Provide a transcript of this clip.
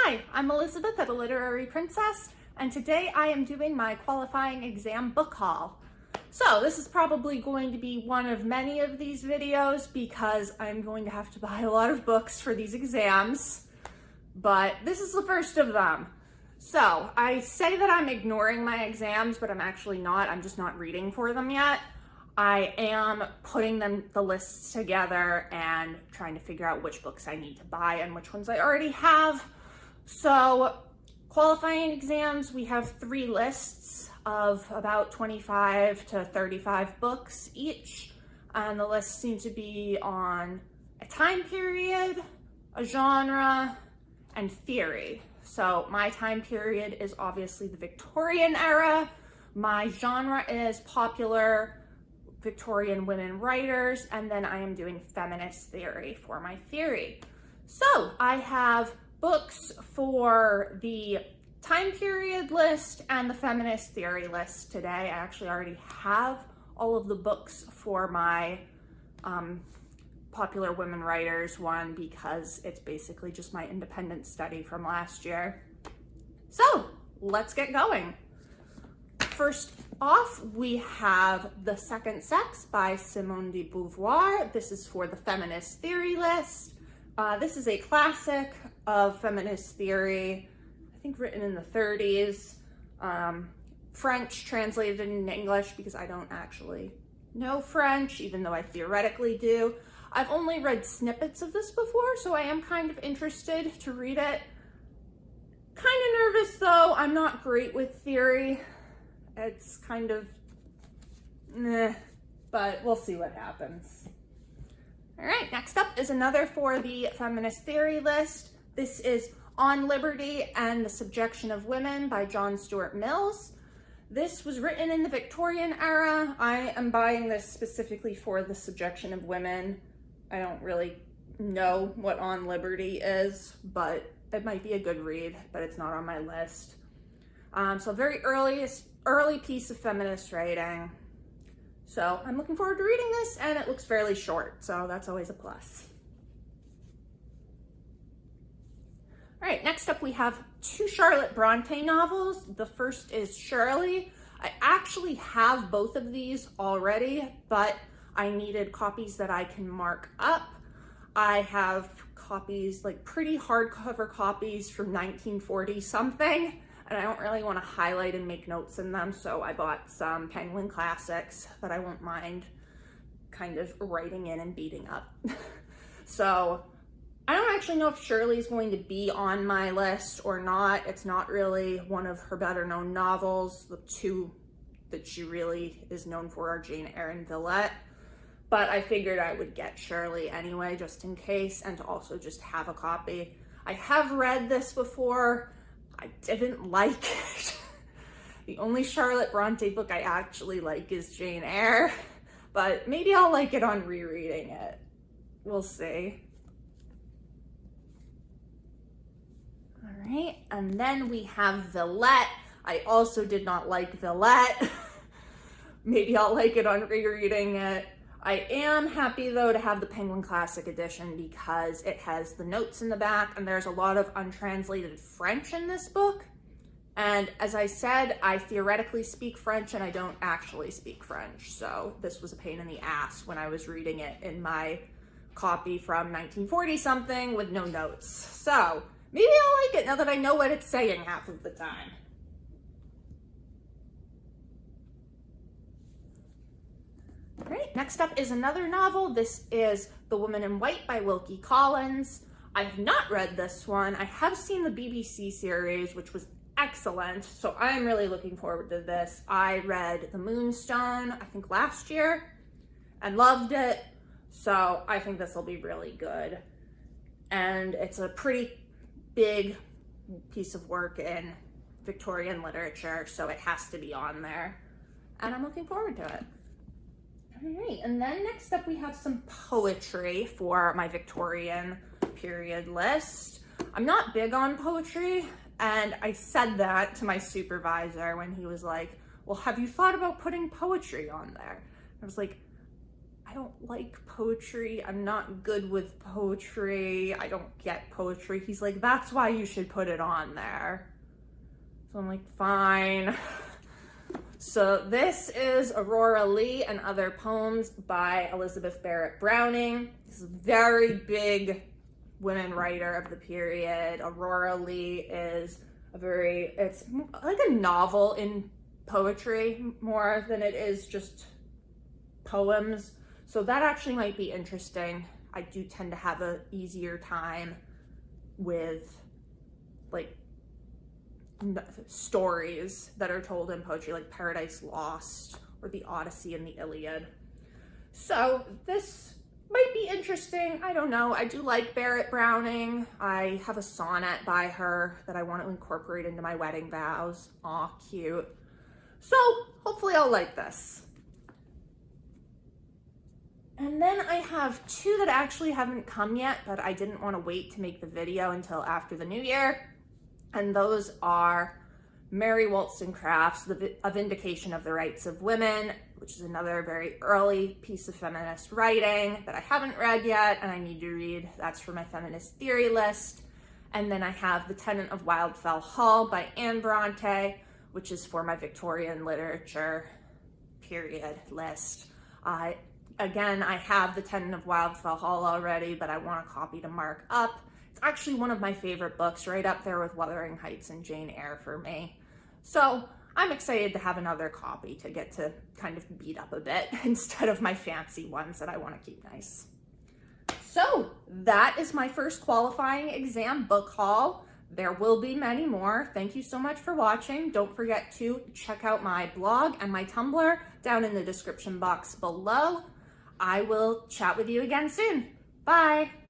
Hi, I'm Elizabeth at A Literary Princess, and today I am doing my qualifying exam book haul. So this is probably going to be one of many of these videos because I'm going to have to buy a lot of books for these exams, but this is the first of them. So I say that I'm ignoring my exams, but I'm actually not. I'm just not reading for them yet. I am putting the lists together and trying to figure out which books I need to buy and which ones I already have. So qualifying exams, we have 3 lists of about 25 to 35 books each. And the lists seem to be on a time period, a genre, and theory. So my time period is obviously the Victorian era. My genre is popular Victorian women writers, and then I am doing feminist theory for my theory. So I have books for the time period list and the feminist theory list today. I actually already have all of the books for my popular women writers one because it's basically just my independent study from last year. So let's get going. First off, we have The Second Sex by Simone de Beauvoir. This is for the feminist theory list. This is a classic of feminist theory, I think written in the 30s. French translated in English because I don't actually know French, even though I theoretically do. I've only read snippets of this before, so I am kind of interested to read it. Kind of nervous though. I'm not great with theory. It's kind of, but we'll see what happens. All right, next up is another for the feminist theory list. This is On Liberty and the Subjection of Women by John Stuart Mills. This was written in the Victorian era. I am buying this specifically for the Subjection of Women. I don't really know what On Liberty is, but it might be a good read, but it's not on my list. So very early piece of feminist writing. So I'm looking forward to reading this, and it looks fairly short, so that's always a plus. All right, next up we have 2 Charlotte Bronte novels. The first is Shirley. I actually have both of these already, but I needed copies that I can mark up. I have copies, like pretty hardcover copies from 1940 something, and I don't really want to highlight and make notes in them, so I bought some Penguin Classics that I won't mind kind of writing in and beating up. So I don't actually know if Shirley's going to be on my list or not. It's not really one of her better known novels. The 2 that she really is known for are Jane Eyre and Villette, but I figured I would get Shirley anyway, just in case, and to also just have a copy. I have read this before. I didn't like it. The only Charlotte Bronte book I actually like is Jane Eyre, but maybe I'll like it on rereading it. We'll see. All right, and then we have Villette. I also did not like Villette. Maybe I'll like it on rereading it. I am happy though to have the Penguin Classic edition because it has the notes in the back, and there's a lot of untranslated French in this book. And as I said, I theoretically speak French and I don't actually speak French. So this was a pain in the ass when I was reading it in my copy from 1940 something with no notes. So maybe I'll like it now that I know what it's saying half of the time. All right, next up is another novel. This is The Woman in White by Wilkie Collins. I've not read this one. I have seen the BBC series, which was excellent, so I'm really looking forward to this. I read The Moonstone, I think last year, and loved it, so I think this will be really good. And it's a pretty big piece of work in Victorian literature, so it has to be on there, and I'm looking forward to it. All right, and then next up we have some poetry for my Victorian period list. I'm not big on poetry, and I said that to my supervisor when he was like, well, have you thought about putting poetry on there? I was like, I don't like poetry. I'm not good with poetry. I don't get poetry. He's like, that's why you should put it on there. So I'm like, fine. So this is Aurora Lee and Other Poems by Elizabeth Barrett Browning. This is a very big women writer of the period. Aurora Lee is it's like a novel in poetry more than it is just poems. So that actually might be interesting. I do tend to have an easier time with like stories that are told in poetry, like Paradise Lost or the Odyssey and the Iliad. So this might be interesting. I don't know. I do like Barrett Browning. I have a sonnet by her that I want to incorporate into my wedding vows. Aw, cute. So hopefully I'll like this. And then I have two that actually haven't come yet, but I didn't want to wait to make the video until after the new year. And those are Mary Wollstonecraft's A Vindication of the Rights of Women, which is another very early piece of feminist writing that I haven't read yet and I need to read. That's for my feminist theory list. And then I have The Tenant of Wildfell Hall by Anne Bronte, which is for my Victorian literature period list. Again, I have The Tenant of Wildfell Hall already, but I want a copy to mark up. It's actually one of my favorite books, right up there with Wuthering Heights and Jane Eyre for me. So I'm excited to have another copy to get to kind of beat up a bit instead of my fancy ones that I want to keep nice. So that is my first qualifying exam book haul. There will be many more. Thank you so much for watching. Don't forget to check out my blog and my Tumblr down in the description box below. I will chat with you again soon. Bye.